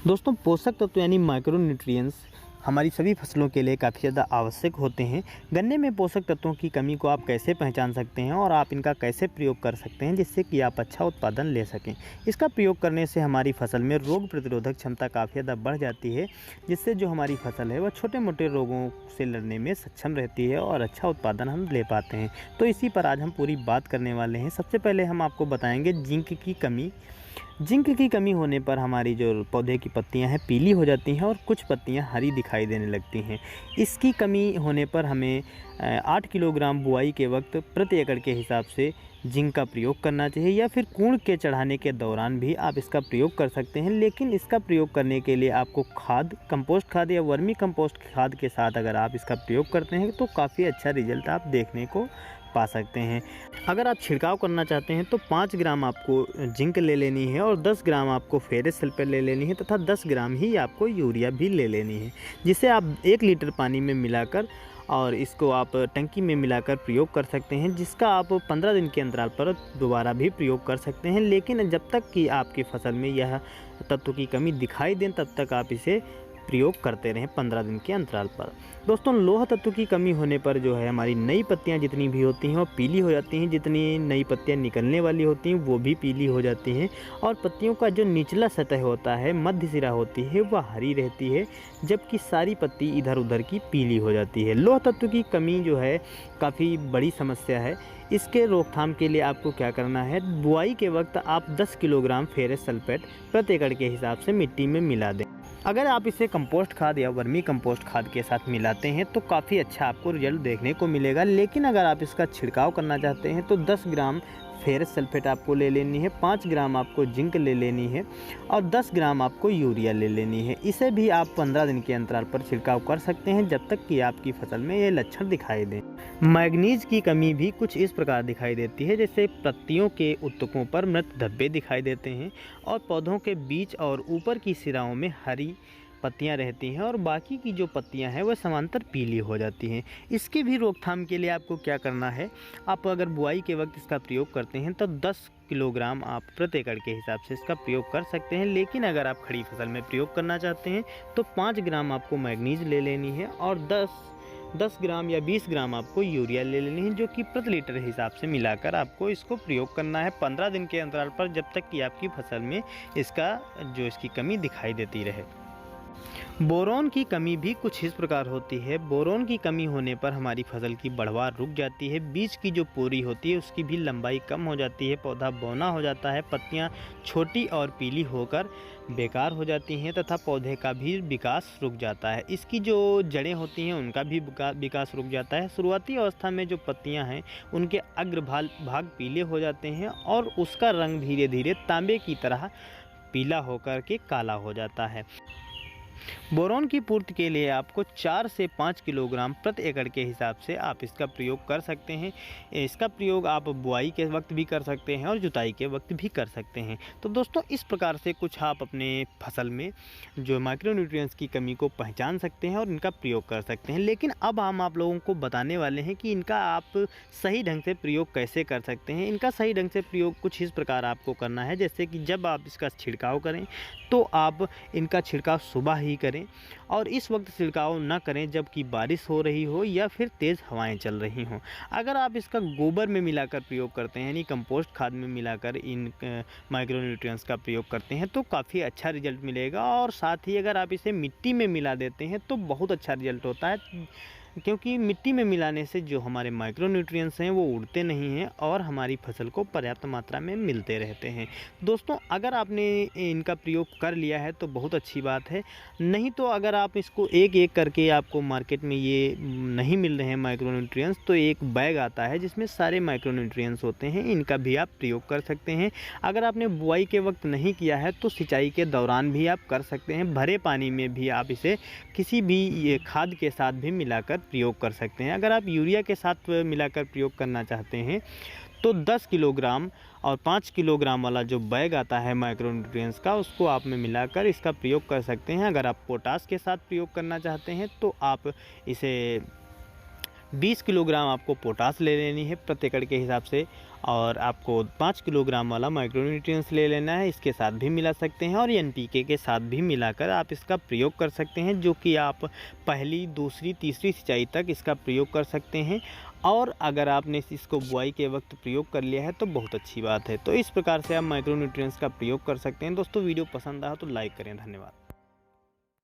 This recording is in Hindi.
दोस्तों, पोषक तत्व यानी माइक्रोन्यूट्रिएंट्स हमारी सभी फसलों के लिए काफ़ी ज़्यादा आवश्यक होते हैं। गन्ने में पोषक तत्वों की कमी को आप कैसे पहचान सकते हैं और आप इनका कैसे प्रयोग कर सकते हैं जिससे कि आप अच्छा उत्पादन ले सकें। इसका प्रयोग करने से हमारी फसल में रोग प्रतिरोधक क्षमता काफ़ी ज़्यादा बढ़ जाती है, जिससे जो हमारी फसल है वह छोटे मोटे रोगों से लड़ने में सक्षम रहती है और अच्छा उत्पादन हम ले पाते हैं। तो इसी पर आज हम पूरी बात करने वाले हैं। सबसे पहले हम आपको बताएंगे जिंक की कमी। जिंक की कमी होने पर हमारी जो पौधे की पत्तियां हैं पीली हो जाती हैं और कुछ पत्तियां हरी दिखाई देने लगती हैं। इसकी कमी होने पर हमें 8 किलोग्राम बुआई के वक्त प्रति एकड़ के हिसाब से जिंक का प्रयोग करना चाहिए, या फिर कूड़ के चढ़ाने के दौरान भी आप इसका प्रयोग कर सकते हैं। लेकिन इसका प्रयोग करने के लिए आपको खाद, कंपोस्ट खाद या वर्मी कंपोस्ट खाद के साथ अगर आप इसका प्रयोग करते हैं तो काफ़ी अच्छा रिजल्ट आप देखने को पा सकते हैं। अगर आप छिड़काव करना चाहते हैं तो 5 ग्राम आपको जिंक ले लेनी है और 10 ग्राम आपको फेरस सल्फेट ले लेनी है तथा 10 ग्राम ही आपको यूरिया भी ले लेनी है, जिसे आप 1 लीटर पानी में मिलाकर और इसको आप टंकी में मिलाकर प्रयोग कर सकते हैं, जिसका आप 15 दिन के अंतराल पर दोबारा भी प्रयोग कर सकते हैं। लेकिन जब तक कि आपकी फसल में यह तत्व की कमी दिखाई दें तब तक आप इसे प्रयोग करते रहें 15 दिन के अंतराल पर। दोस्तों, लोह तत्व की कमी होने पर जो है हमारी नई पत्तियां जितनी भी होती हैं वो पीली हो जाती हैं, जितनी नई पत्तियां निकलने वाली होती हैं वो भी पीली हो जाती हैं, और पत्तियों का जो निचला सतह होता है, मध्य सिरा होती है, वह हरी रहती है, जबकि सारी पत्ती इधर उधर की पीली हो जाती है। लोह तत्व की कमी जो है काफ़ी बड़ी समस्या है। इसके रोकथाम के लिए आपको क्या करना है, बुआई के वक्त आप 10 किलोग्राम फेरस सल्फेट प्रति एकड़ के हिसाब से मिट्टी में मिला दें। अगर आप इसे कंपोस्ट खाद या वर्मी कंपोस्ट खाद के साथ मिलाते हैं तो काफ़ी अच्छा आपको रिजल्ट देखने को मिलेगा। लेकिन अगर आप इसका छिड़काव करना चाहते हैं तो 10 ग्राम फेरस सल्फेट आपको ले लेनी है, 5 ग्राम आपको जिंक ले लेनी है और 10 ग्राम आपको यूरिया ले लेनी है। इसे भी आप 15 दिन के अंतराल पर छिड़काव कर सकते हैं जब तक कि आपकी फसल में ये लक्षण दिखाई दें। मैग्नीज की कमी भी कुछ इस प्रकार दिखाई देती है, जैसे पत्तियों के उत्तकों पर मृत धब्बे दिखाई देते हैं और पौधों के बीच और ऊपर की सिराओं में हरी पत्तियां रहती हैं और बाकी की जो पत्तियां हैं वह समांतर पीली हो जाती हैं। इसकी भी रोकथाम के लिए आपको क्या करना है, आप अगर बुआई के वक्त इसका प्रयोग करते हैं तो 10 किलोग्राम आप प्रति एकड़ के हिसाब से इसका प्रयोग कर सकते हैं। लेकिन अगर आप खड़ी फसल में प्रयोग करना चाहते हैं तो 5 ग्राम आपको मैग्नीज ले लेनी है और 10 ग्राम या 20 ग्राम आपको यूरिया ले लेनी है, जो कि प्रति लीटर हिसाब से मिलाकर आपको इसको प्रयोग करना है 15 दिन के अंतराल पर, जब तक कि आपकी फसल में इसकी कमी दिखाई देती रहे। बोरोन की कमी भी कुछ इस प्रकार होती है। बोरोन की कमी होने पर हमारी फसल की बढ़वार रुक जाती है, बीज की जो पोरी होती है उसकी भी लंबाई कम हो जाती है, पौधा बौना हो जाता है, पत्तियां छोटी और पीली होकर बेकार हो जाती हैं तथा पौधे का भी विकास रुक जाता है। इसकी जो जड़ें होती हैं उनका भी विकास रुक जाता है। शुरुआती अवस्था में जो पत्तियां हैं उनके भाग पीले हो जाते हैं और उसका रंग धीरे धीरे तांबे की तरह पीला होकर के काला हो जाता है। बोरोन की पूर्ति के लिए आपको 4 से 5 किलोग्राम प्रति एकड़ के हिसाब से आप इसका प्रयोग कर सकते हैं। इसका प्रयोग आप बुआई के वक्त भी कर सकते हैं और जुताई के वक्त भी कर सकते हैं। तो दोस्तों, इस प्रकार से कुछ आप अपने फसल में जो माइक्रोन्यूट्रिएंट्स की कमी को पहचान सकते हैं और इनका प्रयोग कर सकते हैं। लेकिन अब हम आप लोगों को बताने वाले हैं कि इनका आप सही ढंग से प्रयोग कैसे कर सकते हैं। इनका सही ढंग से प्रयोग कुछ इस प्रकार आपको करना है, जैसे कि जब आप इसका छिड़काव करें तो आप इनका छिड़काव सुबह ही करें और इस वक्त छिड़काव न करें जबकि बारिश हो रही हो या फिर तेज़ हवाएं चल रही हों। अगर आप इसका गोबर में मिलाकर प्रयोग करते हैं, यानी कंपोस्ट खाद में मिलाकर इन माइक्रोन्यूट्रिएंट्स का प्रयोग करते हैं तो काफ़ी अच्छा रिजल्ट मिलेगा। और साथ ही अगर आप इसे मिट्टी में मिला देते हैं तो बहुत अच्छा रिजल्ट होता है, क्योंकि मिट्टी में मिलाने से जो हमारे माइक्रोन्यूट्रिएंट्स हैं वो उड़ते नहीं हैं और हमारी फसल को पर्याप्त मात्रा में मिलते रहते हैं। दोस्तों, अगर आपने इनका प्रयोग कर लिया है तो बहुत अच्छी बात है, नहीं तो अगर आप इसको एक एक करके आपको मार्केट में ये नहीं मिल रहे हैं माइक्रोन्यूट्रिएंट्स, तो एक बैग आता है जिसमें सारे माइक्रोन्यूट्रिएंट्स होते हैं, इनका भी आप प्रयोग कर सकते हैं। अगर आपने बुआई के वक्त नहीं किया है तो सिंचाई के दौरान भी आप कर सकते हैं। भरे पानी में भी आप इसे किसी भी ये खाद के साथ भी मिलाकर प्रयोग कर सकते हैं। अगर आप यूरिया के साथ मिलाकर प्रयोग करना चाहते हैं तो 10 किलोग्राम और 5 किलोग्राम वाला जो बैग आता है माइक्रोन्यूट्रिएंट्स का, उसको आप में मिलाकर इसका प्रयोग कर सकते हैं। अगर आप पोटास के साथ प्रयोग करना चाहते हैं तो आप इसे 20 किलोग्राम आपको पोटास ले लेनी है प्रति एकड़ के हिसाब से, और आपको 5 किलोग्राम वाला माइक्रोन्यूट्रिएंट्स ले लेना है, इसके साथ भी मिला सकते हैं, और एनपीके के साथ भी मिलाकर आप इसका प्रयोग कर सकते हैं, जो कि आप पहली, दूसरी, तीसरी सिंचाई तक इसका प्रयोग कर सकते हैं। और अगर आपने इसको बुआई के वक्त प्रयोग कर लिया है तो बहुत अच्छी बात है। तो इस प्रकार से आप माइक्रोन्यूट्रिएंट्स का प्रयोग कर सकते हैं। दोस्तों वीडियो पसंद आया तो लाइक करें। धन्यवाद।